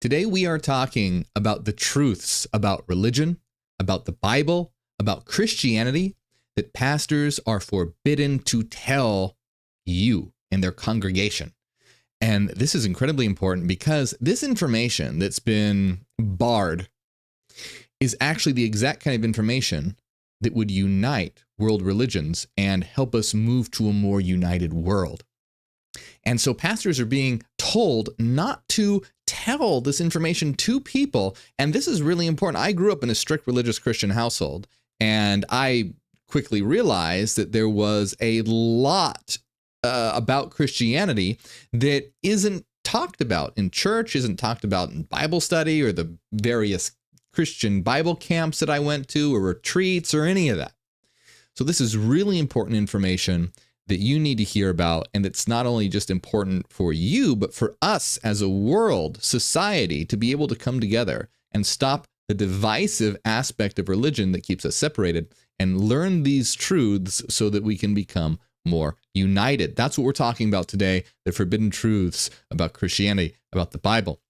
Today we are talking about the truths about religion, about the Bible, about Christianity that pastors are forbidden to tell you and their congregation. And this is incredibly important because this information that's been barred is actually the exact kind of information that would unite world religions and help us move to a more united world. And so pastors are being told not to tell this information to people. And this is really important. I grew up in a strict religious Christian household, and I quickly realized that there was a lot about Christianity that isn't talked about in church, isn't talked about in Bible study or the various Christian Bible camps that I went to or retreats or any of that. So this is really important information that you need to hear about, and it's not only just important for you, but for us as a world, society, to be able to come together and stop the divisive aspect of religion that keeps us separated and learn these truths so that we can become more united. That's what we're talking about today, the forbidden truths about Christianity, about the Bible,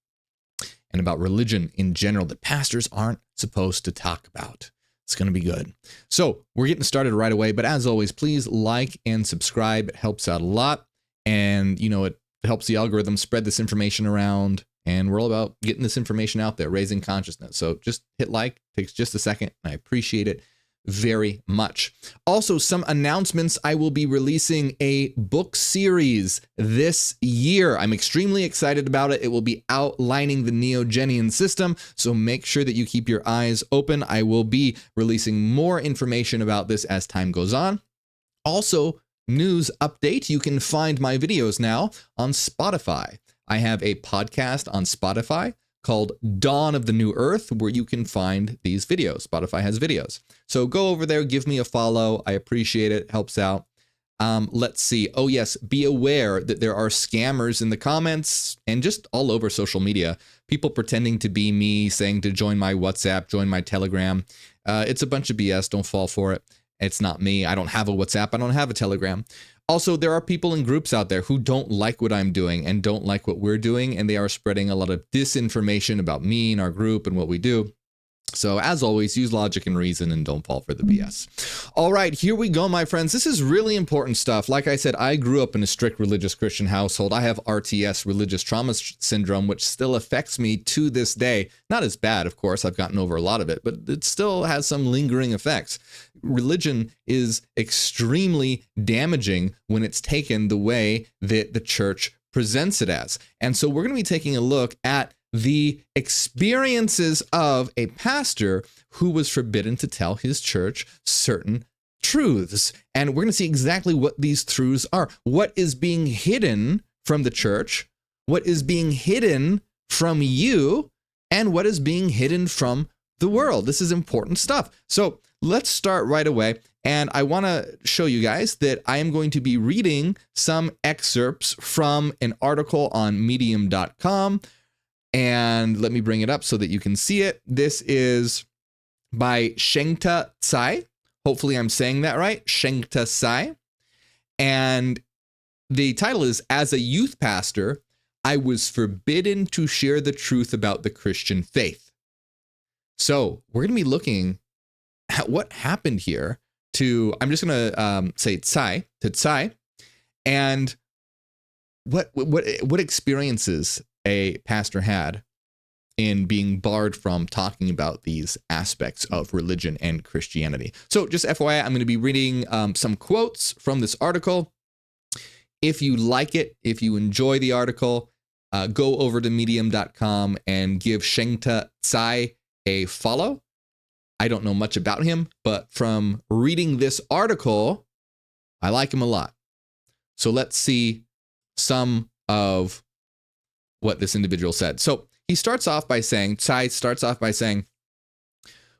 and about religion in general that pastors aren't supposed to talk about. It's going to be good. So we're getting started right away. But as always, please like and subscribe. It helps out a lot. And, it helps the algorithm spread this information around. And we're all about getting this information out there, raising consciousness. So just hit like. It takes just a second. And I appreciate it very much. Also, some announcements. I will be releasing a book series this year. I'm extremely excited about it. It will be outlining the Neogenian system, so make sure that you keep your eyes open. I will be releasing more information about this as time goes on. Also, news update, you can find my videos now on Spotify. I have a podcast on Spotify called Dawn of the New Earth, where you can find these videos. Spotify has videos. So go over there, give me a follow. I appreciate it. Helps out. Let's see. Oh, yes. Be aware that there are scammers in the comments and just all over social media. People pretending to be me, saying to join my WhatsApp, join my Telegram. It's a bunch of BS. Don't fall for it. It's not me. I don't have a WhatsApp. I don't have a Telegram. Also, there are people in groups out there who don't like what I'm doing and don't like what we're doing, and they are spreading a lot of disinformation about me and our group and what we do. So as always, use logic and reason and don't fall for the BS. All right, here we go, my friends. This is really important stuff. Like I said, I grew up in a strict religious Christian household. I have RTS, religious trauma syndrome, which still affects me to this day. Not as bad, of course. I've gotten over a lot of it, but it still has some lingering effects. Religion is extremely damaging when it's taken the way that the church presents it as. And so we're going to be taking a look at the experiences of a pastor who was forbidden to tell his church certain truths. And we're going to see exactly what these truths are. What is being hidden from the church, what is being hidden from you, and what is being hidden from the world. This is important stuff. So let's start right away. And I want to show you guys that I am going to be reading some excerpts from an article on medium.com. And let me bring it up so that you can see it. This is by Shengta Tsai. Hopefully I'm saying that right. Shengta Tsai. And the title is, As a Youth Pastor, I Was Forbidden to Share the Truth About the Christian Faith. So we're going to be looking at what happened here to, I'm just going to say Tsai, to Tsai, and what experiences a pastor had in being barred from talking about these aspects of religion and Christianity. So just FYI, I'm going to be reading some quotes from this article. If you like it, if you enjoy the article, go over to medium.com and give Shengta Tsai a follow. I don't know much about him, but from reading this article, I like him a lot. So let's see some of what this individual said. So he starts off by saying, Tsai starts off by saying,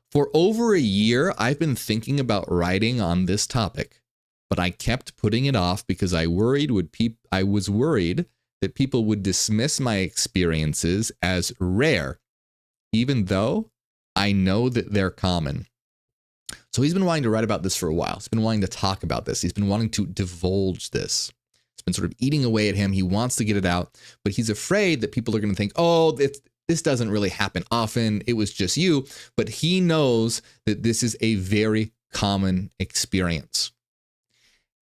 for over a year, I've been thinking about writing on this topic, but I kept putting it off because I was worried that people would dismiss my experiences as rare, even though I know that they're common. So he's been wanting to write about this for a while. He's been wanting to talk about this. He's been wanting to divulge this. It's been sort of eating away at him. He wants to get it out, but he's afraid that people are going to think, oh, this doesn't really happen often. It was just you. But he knows that this is a very common experience.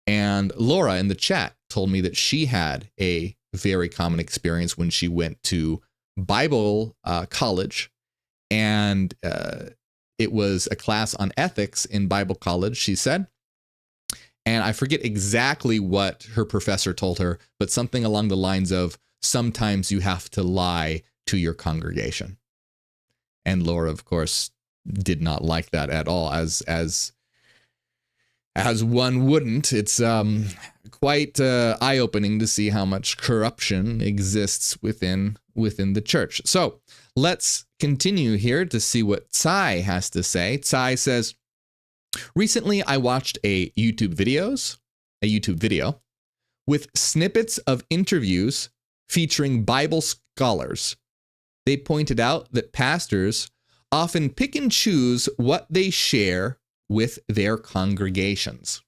And Laura in the chat told me that she had a very common experience when she went to Bible college. And it was a class on ethics in Bible college, she said. And I forget exactly what her professor told her, but something along the lines of, sometimes you have to lie to your congregation. And Laura, of course, did not like that at all, as one wouldn't. It's quite eye-opening to see how much corruption exists within the church. So let's continue here to see what Tsai has to say. Tsai says, recently I watched a YouTube video with snippets of interviews featuring Bible scholars. They pointed out that pastors often pick and choose what they share with their congregations.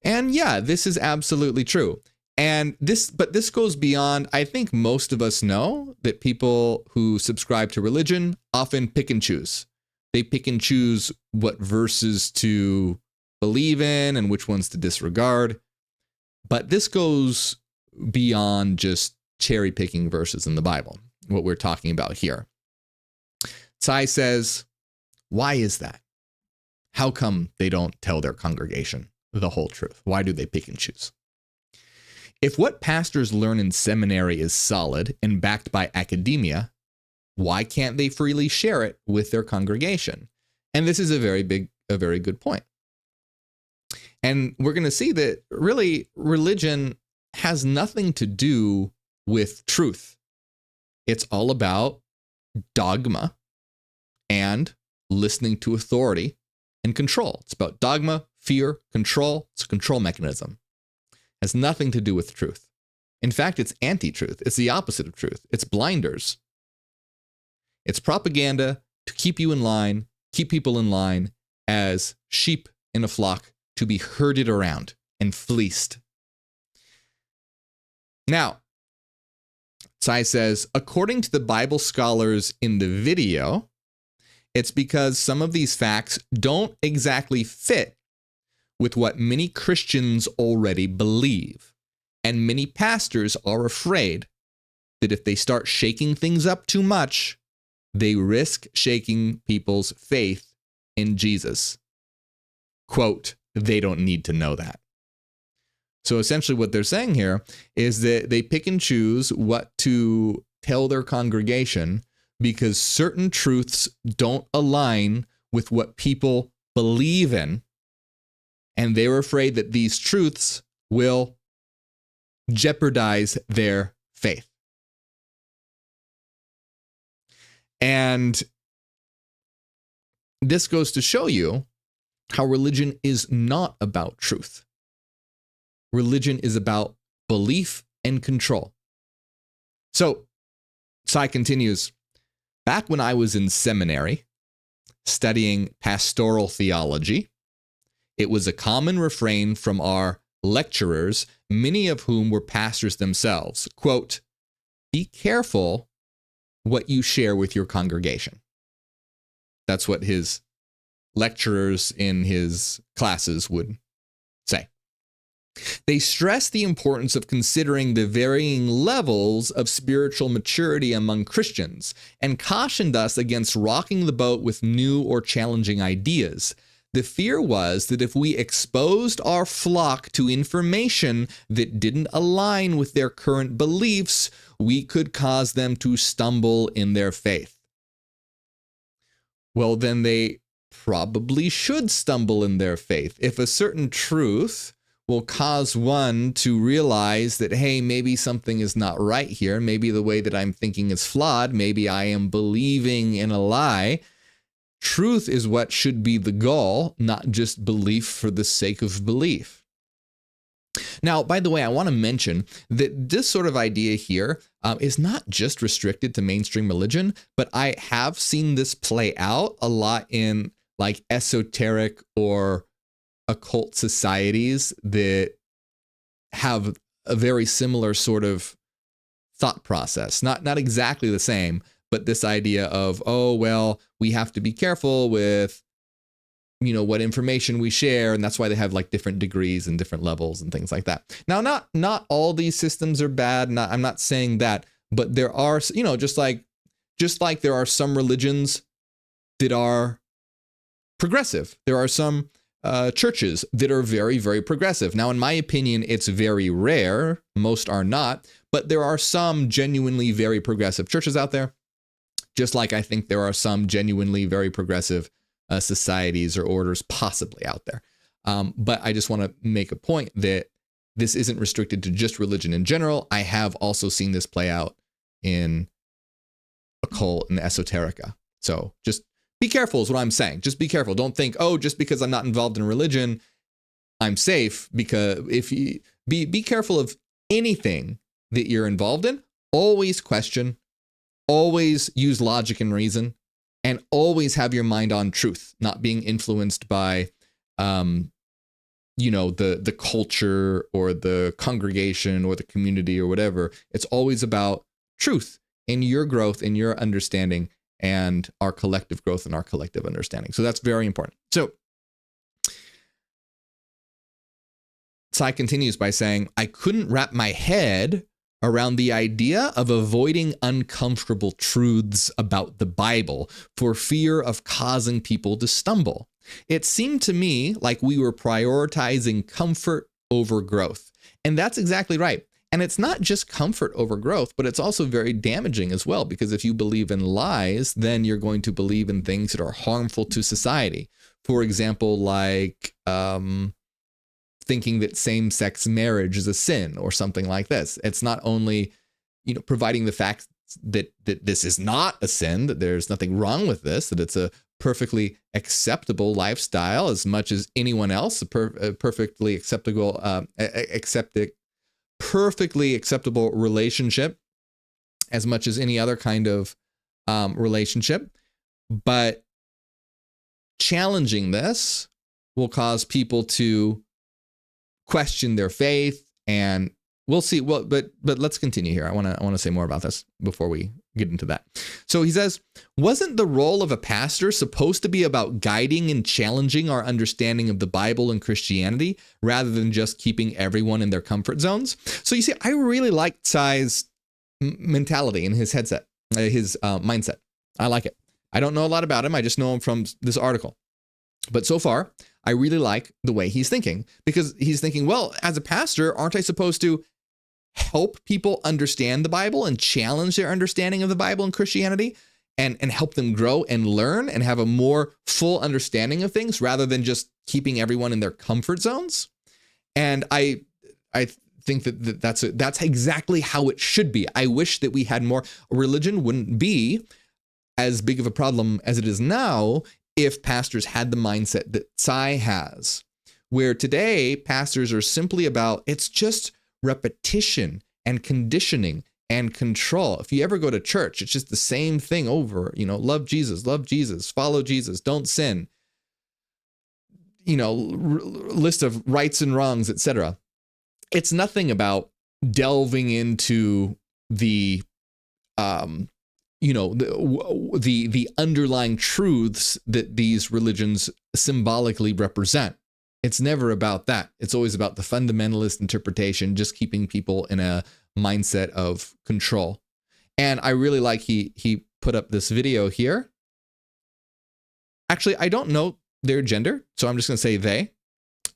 And yeah, this is absolutely true. But this goes beyond. I think most of us know that people who subscribe to religion often pick and choose. They pick and choose what verses to believe in and which ones to disregard. But this goes beyond just cherry picking verses in the Bible, what we're talking about here. Tsai says, why is that? How come they don't tell their congregation the whole truth? Why do they pick and choose? If what pastors learn in seminary is solid and backed by academia, why can't they freely share it with their congregation? And this is a very good point. And we're going to see that really religion has nothing to do with truth. It's all about dogma and listening to authority and control. It's about dogma, fear, control. It's a control mechanism. It has nothing to do with truth. In fact, it's anti-truth. It's the opposite of truth. It's blinders. It's propaganda to keep you in line, keep people in line as sheep in a flock to be herded around and fleeced. Now, Tsai says, according to the Bible scholars in the video, it's because some of these facts don't exactly fit with what many Christians already believe. And many pastors are afraid that if they start shaking things up too much, they risk shaking people's faith in Jesus. Quote, they don't need to know that. So essentially what they're saying here is that they pick and choose what to tell their congregation because certain truths don't align with what people believe in. And they're afraid that these truths will jeopardize their faith. And this goes to show you how religion is not about truth. Religion is about belief and control. So, Tsai continues, back when I was in seminary studying pastoral theology, it was a common refrain from our lecturers, many of whom were pastors themselves. Quote, be careful what you share with your congregation. That's what his lecturers in his classes would say. They stress the importance of considering the varying levels of spiritual maturity among Christians and cautioned us against rocking the boat with new or challenging ideas. The fear was that if we exposed our flock to information that didn't align with their current beliefs, we could cause them to stumble in their faith. Well, then they probably should stumble in their faith. If a certain truth will cause one to realize that, hey, maybe something is not right here. Maybe the way that I'm thinking is flawed. Maybe I am believing in a lie. Truth is what should be the goal, not just belief for the sake of belief. Now, by the way, I want to mention that this sort of idea here is not just restricted to mainstream religion, but I have seen this play out a lot in like esoteric or occult societies that have a very similar sort of thought process. Not exactly the same, but this idea of, oh, well, we have to be careful with, what information we share. And that's why they have like different degrees and different levels and things like that. Now, not all these systems are bad. I'm not saying that, but there are, just like there are some religions that are progressive. There are some churches that are very, very progressive. Now, in my opinion, it's very rare. Most are not, but there are some genuinely very progressive churches out there. Just like I think there are some genuinely very progressive societies or orders possibly out there. But I just want to make a point that this isn't restricted to just religion in general. I have also seen this play out in occult and esoterica. So just be careful is what I'm saying. Just be careful. Don't think, oh, just because I'm not involved in religion, I'm safe. Because if you be careful of anything that you're involved in, always question, always use logic and reason, and always have your mind on truth, not being influenced by, the culture or the congregation or the community or whatever. It's always about truth in your growth, in your understanding, and our collective growth and our collective understanding. So that's very important. So Tsai continues by saying, I couldn't wrap my head around the idea of avoiding uncomfortable truths about the Bible for fear of causing people to stumble. It seemed to me like we were prioritizing comfort over growth. And that's exactly right. And it's not just comfort over growth, but it's also very damaging as well, because if you believe in lies, then you're going to believe in things that are harmful to society. For example, like thinking that same-sex marriage is a sin or something like this. It's not only, providing the fact that this is not a sin, that there's nothing wrong with this, that it's a perfectly acceptable lifestyle as much as anyone else, perfectly acceptable, perfectly acceptable relationship as much as any other kind of relationship. But challenging this will cause people to question their faith, and we'll see. Well, but let's continue here. I want to say more about this before we get into that. So he says, wasn't the role of a pastor supposed to be about guiding and challenging our understanding of the Bible and Christianity rather than just keeping everyone in their comfort zones? So you see, I really like Tsai's mentality and his mindset. I like it. I don't know a lot about him. I just know him from this article. But so far, I really like the way he's thinking, because he's thinking, well, as a pastor, aren't I supposed to help people understand the Bible and challenge their understanding of the Bible and Christianity and help them grow and learn and have a more full understanding of things rather than just keeping everyone in their comfort zones? And I think that's exactly how it should be. I wish that we had more. Religion wouldn't be as big of a problem as it is now if pastors had the mindset that Tsai has, where today pastors are simply about, it's just repetition and conditioning and control. If you ever go to church, it's just the same thing over, love Jesus, follow Jesus, don't sin, list of rights and wrongs, etc. It's nothing about delving into the the underlying truths that these religions symbolically represent. It's never about that. It's always about the fundamentalist interpretation, just keeping people in a mindset of control. And I really like he put up this video here. Actually, I don't know their gender, so I'm just going to say they.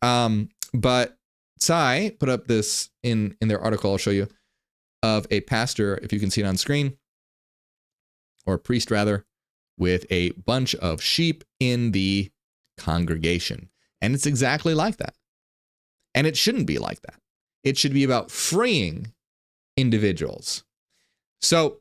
But Tsai put up this in their article, I'll show you, of a pastor, if you can see it on screen, or a priest rather, with a bunch of sheep in the congregation. And it's exactly like that. And it shouldn't be like that. It should be about freeing individuals. So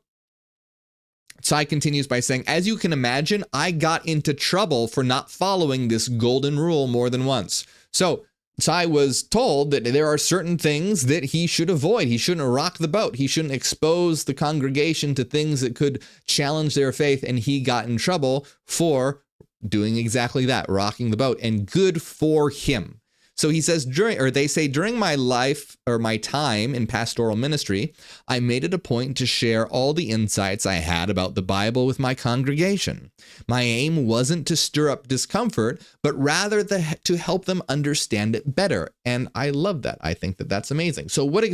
Tsai continues by saying, as you can imagine, I got into trouble for not following this golden rule more than once. So Tsai was told that there are certain things that he should avoid. He shouldn't rock the boat. He shouldn't expose the congregation to things that could challenge their faith. And he got in trouble for doing exactly that, rocking the boat, and good for him. So he says during my life or my time in pastoral ministry, I made it a point to share all the insights I had about the Bible with my congregation. My aim wasn't to stir up discomfort, but rather to help them understand it better. And I love that. I think that that's amazing. So what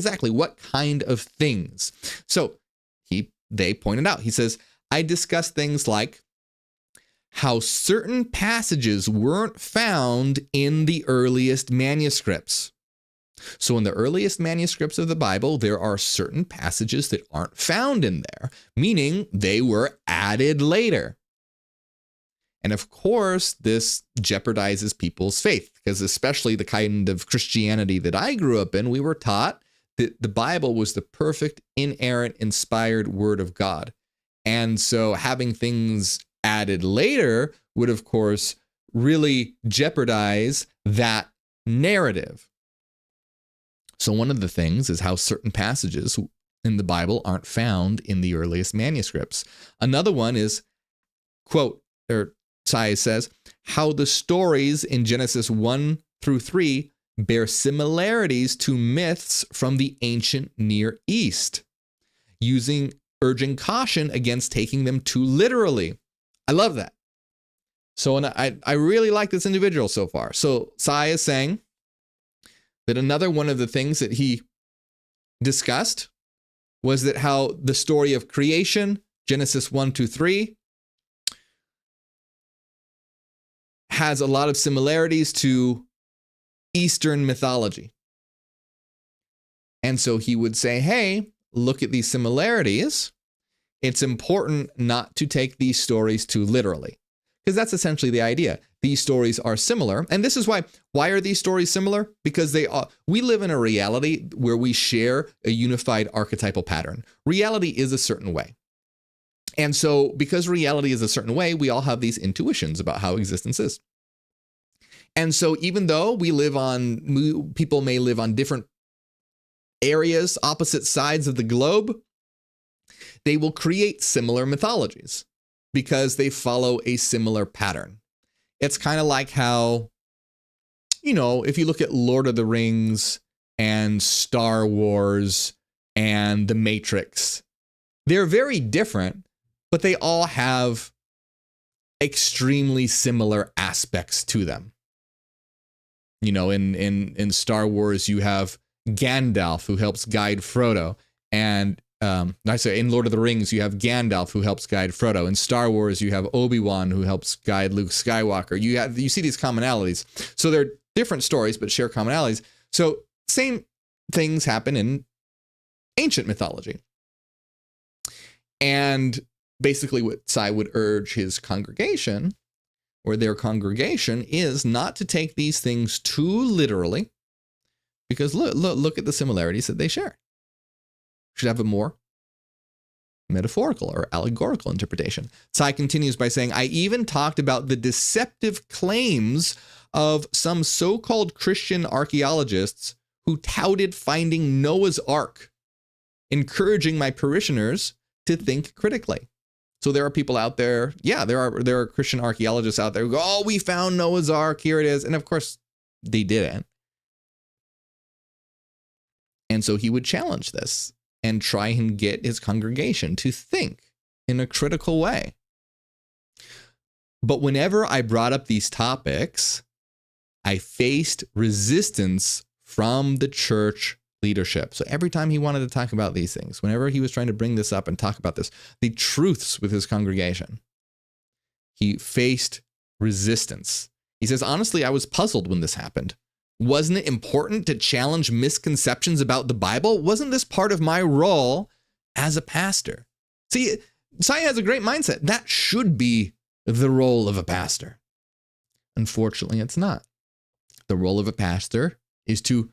kind of things? So they pointed out, he says, I discussed things like how certain passages weren't found in the earliest manuscripts. So in the earliest manuscripts of the Bible, there are certain passages that aren't found in there, meaning they were added later. And of course, this jeopardizes people's faith, because especially the kind of Christianity that I grew up in, we were taught that the Bible was the perfect, inerrant, inspired word of God. And so having things added later would, of course, really jeopardize that narrative. So one of the things is how certain passages in the Bible aren't found in the earliest manuscripts. Another one is, quote, or Sai says, how the stories in Genesis 1 through 3 bear similarities to myths from the ancient Near East, urging caution against taking them too literally. I love that. So and I really like this individual so far. So Sai is saying that another one of the things that he discussed was that how the story of creation, Genesis 1 to 3, has a lot of similarities to Eastern mythology. And so he would say, hey, look at these similarities. It's important not to take these stories too literally, because that's essentially the idea. These stories are similar. And this is why are these stories similar? Because we live in a reality where we share a unified archetypal pattern. Reality is a certain way. And so because reality is a certain way, we all have these intuitions about how existence is. And so even though people may live on different areas, opposite sides of the globe, they will create similar mythologies because they follow a similar pattern. It's kind of like how, if you look at Lord of the Rings and Star Wars and The Matrix, they're very different, but they all have extremely similar aspects to them. In Star Wars, you have Gandalf, who helps guide Frodo, and in Lord of the Rings, you have Gandalf, who helps guide Frodo. In Star Wars, you have Obi-Wan, who helps guide Luke Skywalker. You see these commonalities. So they're different stories, but share commonalities. So same things happen in ancient mythology. And basically what Sai would urge his congregation, or their congregation, is not to take these things too literally, because look at the similarities that they share. Should have a more metaphorical or allegorical interpretation. Sai continues by saying, I even talked about the deceptive claims of some so-called Christian archaeologists who touted finding Noah's Ark, encouraging my parishioners to think critically. So there are people out there, there are Christian archaeologists out there who go, oh, we found Noah's Ark, here it is. And of course, they didn't. And so he would challenge this and try and get his congregation to think in a critical way. But whenever I brought up these topics, I faced resistance from the church leadership. So every time he wanted to talk about these things, whenever he was trying to bring this up and talk about this, the truths with his congregation, he faced resistance. He says, honestly, I was puzzled when this happened. Wasn't it important to challenge misconceptions about the Bible? Wasn't this part of my role as a pastor? See, Sai has a great mindset. That should be the role of a pastor. Unfortunately, it's not. The role of a pastor is to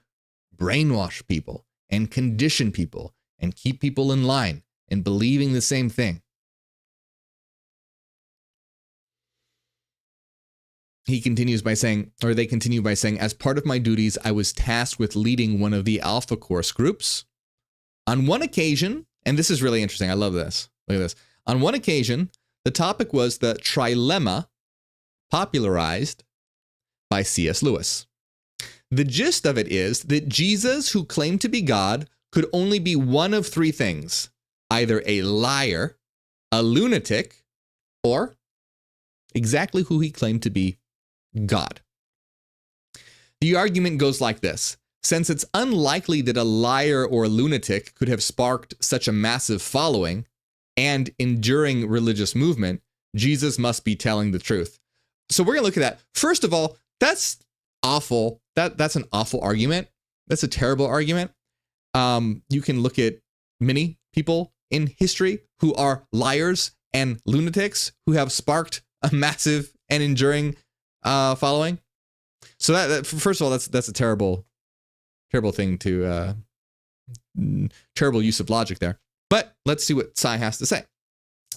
brainwash people and condition people and keep people in line and believing the same thing. They continue by saying, as part of my duties, I was tasked with leading one of the Alpha Course groups. On one occasion, and this is really interesting, I love this. Look at this. On one occasion, the topic was the trilemma popularized by C.S. Lewis. The gist of it is that Jesus, who claimed to be God, could only be one of three things: either a liar, a lunatic, or exactly who he claimed to be, God. The argument goes like this. Since it's unlikely that a liar or a lunatic could have sparked such a massive following and enduring religious movement, Jesus must be telling the truth. So we're going to look at that. First of all, that's awful. That's an awful argument. That's a terrible argument. You can look at many people in history who are liars and lunatics who have sparked a massive and enduring following. So that first of all, that's a terrible thing to terrible use of logic there. But let's see what Tsai has to say.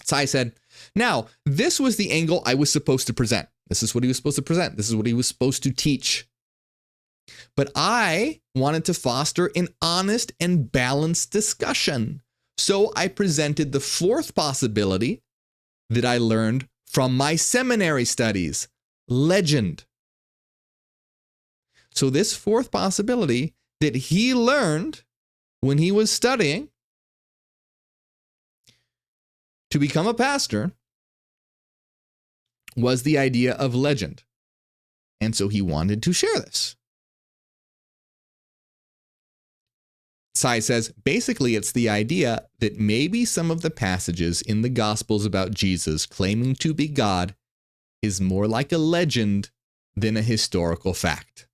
Tsai said, "Now, this was the angle I was supposed to present. This is what he was supposed to present. This is what he was supposed to teach. But I wanted to foster an honest and balanced discussion. So I presented the fourth possibility that I learned from my seminary studies: legend. So this fourth possibility that he learned when he was studying to become a pastor was the idea of legend. And so he wanted to share this." Tsai says, basically, it's the idea that maybe some of the passages in the Gospels about Jesus claiming to be God is more like a legend than a historical fact.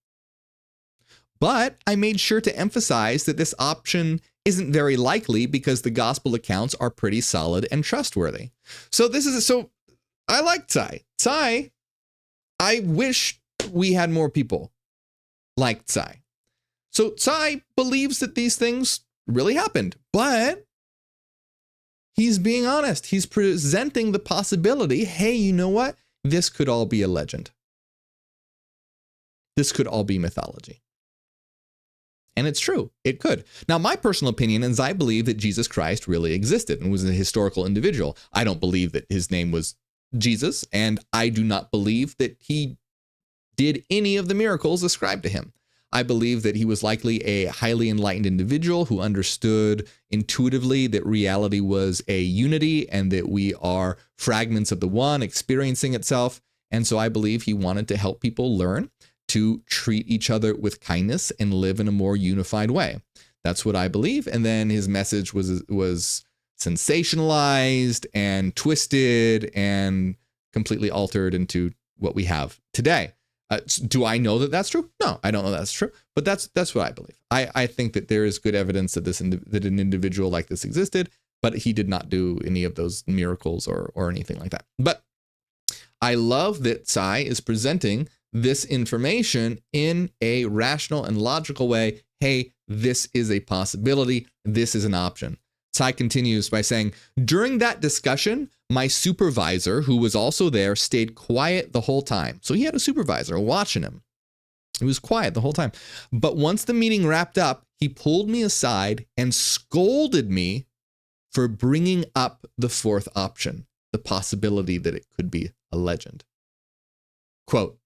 But I made sure to emphasize that this option isn't very likely because the gospel accounts are pretty solid and trustworthy. So I like Tsai. Tsai, I wish we had more people like Tsai. So Tsai believes that these things really happened, but he's being honest. He's presenting the possibility, hey, you know what? This could all be a legend. This could all be mythology. And it's true. It could. Now, my personal opinion is I believe that Jesus Christ really existed and was a historical individual. I don't believe that his name was Jesus, and I do not believe that he did any of the miracles ascribed to him. I believe that he was likely a highly enlightened individual who understood intuitively that reality was a unity and that we are fragments of the one experiencing itself. And so I believe he wanted to help people learn to treat each other with kindness and live in a more unified way. That's what I believe. And then his message was sensationalized and twisted and completely altered into what we have today. Do I know that that's true? No, I don't know that's true, but that's what I believe. I think that there is good evidence that that an individual like this existed, but he did not do any of those miracles or anything like that. But I love that Tsai is presenting this information in a rational and logical way. Hey, this is a possibility. This is an option. Tsai continues by saying, during that discussion, my supervisor, who was also there, stayed quiet the whole time. So he had a supervisor watching him. He was quiet the whole time. But once the meeting wrapped up, he pulled me aside and scolded me for bringing up the fourth option, the possibility that it could be a legend. Quote,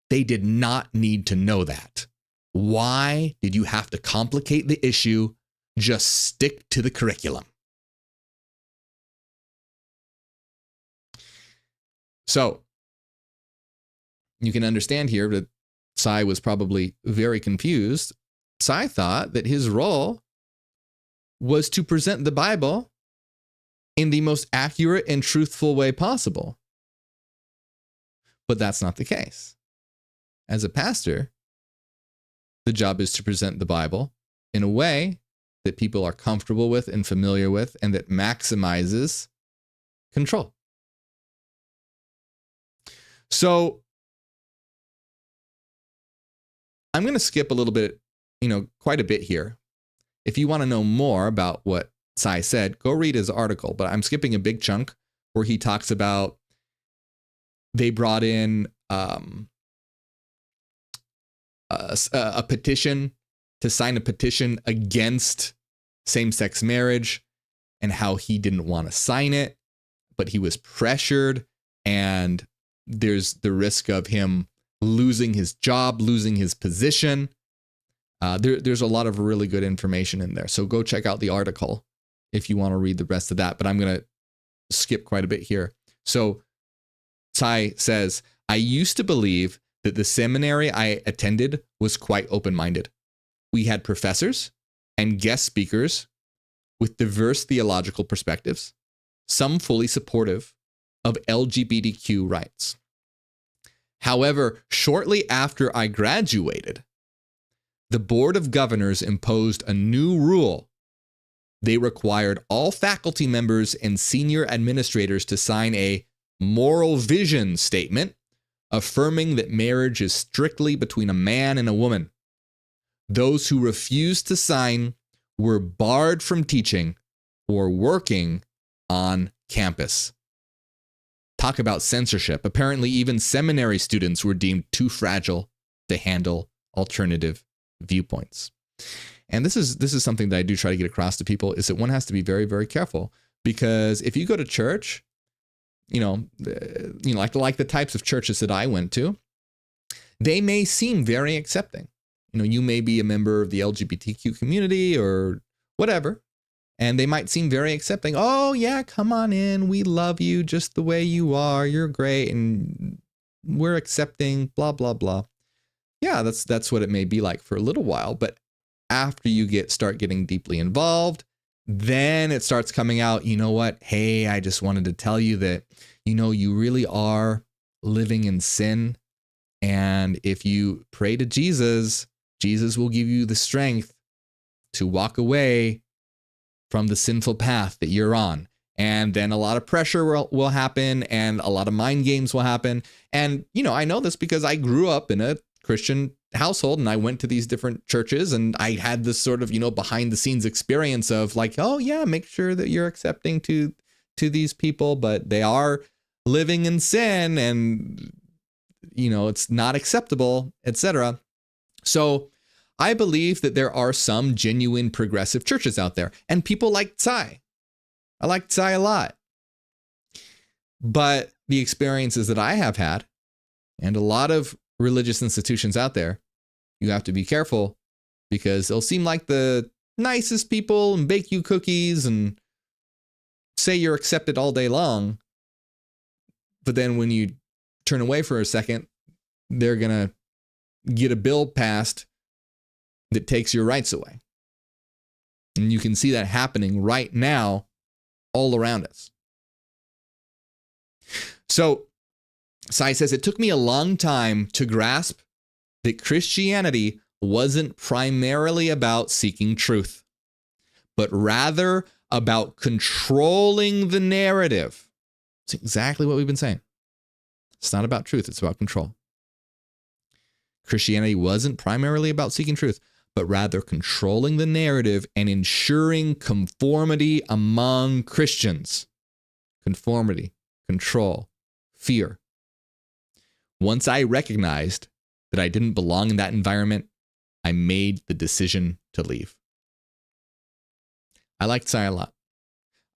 "They did not need to know that. Why did you have to complicate the issue? Just stick to the curriculum." So you can understand here that Tsai was probably very confused. Tsai thought that his role was to present the Bible in the most accurate and truthful way possible. But that's not the case. As a pastor, the job is to present the Bible in a way that people are comfortable with and familiar with, and that maximizes control. So I'm going to skip a little bit, quite a bit here. If you want to know more about what Tsai said, go read his article, but I'm skipping a big chunk where he talks about they brought in a petition to sign a petition against same-sex marriage and how he didn't want to sign it, but he was pressured, and there's the risk of him losing his job, losing his position. There's a lot of really good information in there. So go check out the article if you want to read the rest of that. But I'm going to skip quite a bit here. So Tsai says, I used to believe that the seminary I attended was quite open-minded. We had professors and guest speakers with diverse theological perspectives, some fully supportive of LGBTQ rights. However, shortly after I graduated, the Board of Governors imposed a new rule. They required all faculty members and senior administrators to sign a moral vision statement affirming that marriage is strictly between a man and a woman. Those who refused to sign were barred from teaching or working on campus. Talk about censorship. Apparently, even seminary students were deemed too fragile to handle alternative viewpoints. And this is something that I do try to get across to people, is that one has to be very, very careful, because if you go to church, like the types of churches that I went to, they may seem very accepting. You may be a member of the LGBTQ community or whatever, and they might seem very accepting. Oh yeah, come on in. We love you just the way you are. You're great, and we're accepting. Blah blah blah. Yeah, that's what it may be like for a little while, but after you start getting deeply involved, then it starts coming out, you know what? Hey, I just wanted to tell you that, you really are living in sin. And if you pray to Jesus, Jesus will give you the strength to walk away from the sinful path that you're on. And then a lot of pressure will happen, and a lot of mind games will happen. And, I know this because I grew up in a Christian household, and I went to these different churches, and I had this sort of, behind the scenes experience of like, oh yeah, make sure that you're accepting to these people, but they are living in sin, and it's not acceptable, etc. So I believe that there are some genuine progressive churches out there, and people like Tsai. I like Tsai a lot. But the experiences that I have had, and a lot of religious institutions out there, you have to be careful, because they'll seem like the nicest people and bake you cookies and say you're accepted all day long. But then when you turn away for a second, they're going to get a bill passed that takes your rights away. And you can see that happening right now all around us. So Tsai says, it took me a long time to grasp that Christianity wasn't primarily about seeking truth, but rather about controlling the narrative. It's exactly what we've been saying. It's not about truth, it's about control. Christianity wasn't primarily about seeking truth, but rather controlling the narrative and ensuring conformity among Christians. Conformity, control, fear. Once I recognized that I didn't belong in that environment, I made the decision to leave. I like Tsai a lot.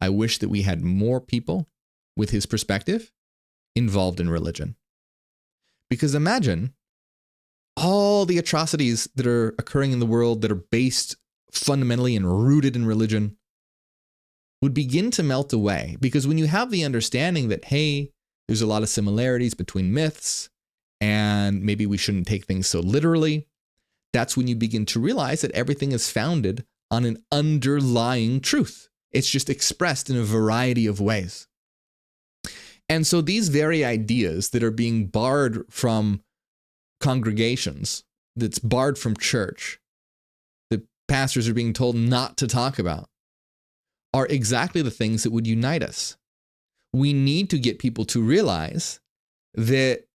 I wish that we had more people with his perspective involved in religion. Because imagine all the atrocities that are occurring in the world that are based fundamentally and rooted in religion would begin to melt away. Because when you have the understanding that, hey, there's a lot of similarities between myths, and maybe we shouldn't take things so literally, that's when you begin to realize that everything is founded on an underlying truth. It's just expressed in a variety of ways. And so these very ideas that are being barred from congregations, that's barred from church, that pastors are being told not to talk about, are exactly the things that would unite us. We need to get people to realize that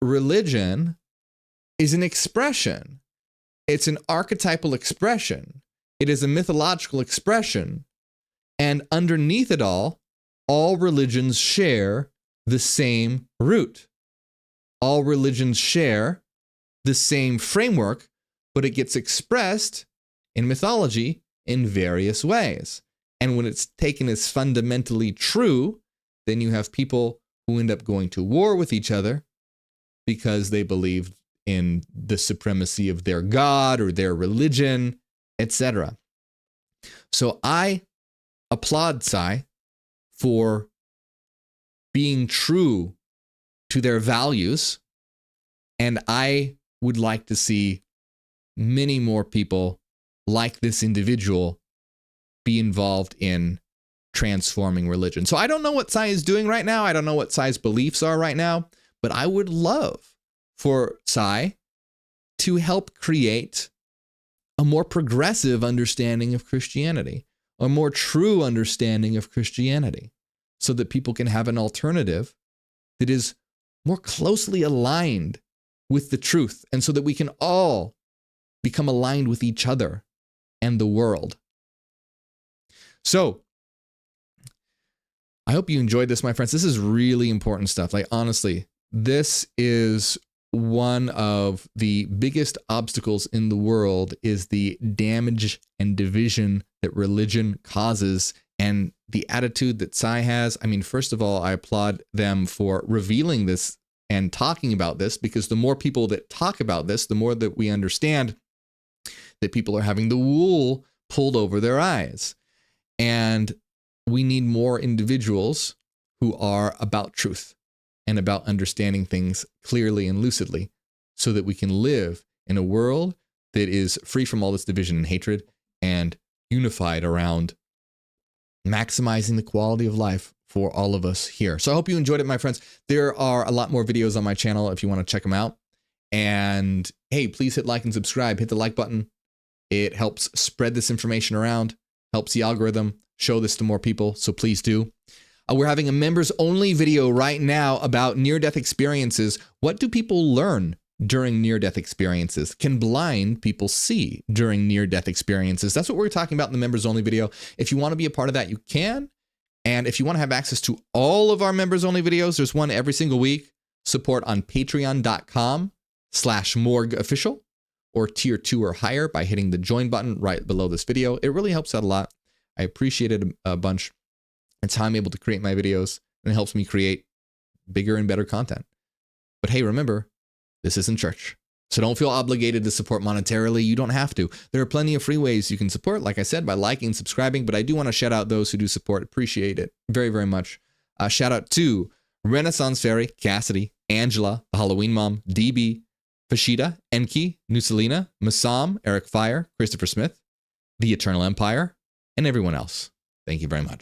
religion is an expression. It's an archetypal expression. It is a mythological expression. And underneath it all religions share the same root. All religions share the same framework, but it gets expressed in mythology in various ways. And when it's taken as fundamentally true, then you have people who end up going to war with each other because they believe in the supremacy of their God or their religion, etc. So I applaud Psy for being true to their values, and I would like to see many more people like this individual be involved in transforming religion. So I don't know what Psy is doing right now. I don't know what Psy's beliefs are right now, but I would love for Psy to help create a more progressive understanding of Christianity, a more true understanding of Christianity, so that people can have an alternative that is more closely aligned with the truth, and so that we can all become aligned with each other and the world. So I hope you enjoyed this, my friends. This is really important stuff. Like, honestly, this is one of the biggest obstacles in the world, is the damage and division that religion causes, and the attitude that Psy has. I mean, first of all, I applaud them for revealing this and talking about this, because the more people that talk about this, the more that we understand that people are having the wool pulled over their eyes. And we need more individuals who are about truth and about understanding things clearly and lucidly, so that we can live in a world that is free from all this division and hatred and unified around maximizing the quality of life for all of us here. So I hope you enjoyed it, my friends. There are a lot more videos on my channel if you want to check them out. And hey, please hit like and subscribe. Hit the like button. It helps spread this information around, helps the algorithm show this to more people. So please do. We're having a members only video right now about near-death experiences. What do people learn during near-death experiences? Can blind people see during near-death experiences? That's what we're talking about in the members only video. If you want to be a part of that, you can. And if you want to have access to all of our members only videos, there's one every single week. Support on patreon.com/MorgueOfficial, or tier 2 or higher by hitting the join button right below this video. It really helps out a lot. I appreciate it a bunch. It's how I'm able to create my videos, and it helps me create bigger and better content. But hey, remember, this isn't church, so don't feel obligated to support monetarily. You don't have to. There are plenty of free ways you can support, like I said, by liking and subscribing, but I do want to shout out those who do support. Appreciate it very, very much. Shout out to Renaissance Fairy, Cassidy, Angela, the Halloween Mom, DB, Fashida, Enki, Nusalina, Masam, Eric Fire, Christopher Smith, The Eternal Empire, and everyone else. Thank you very much.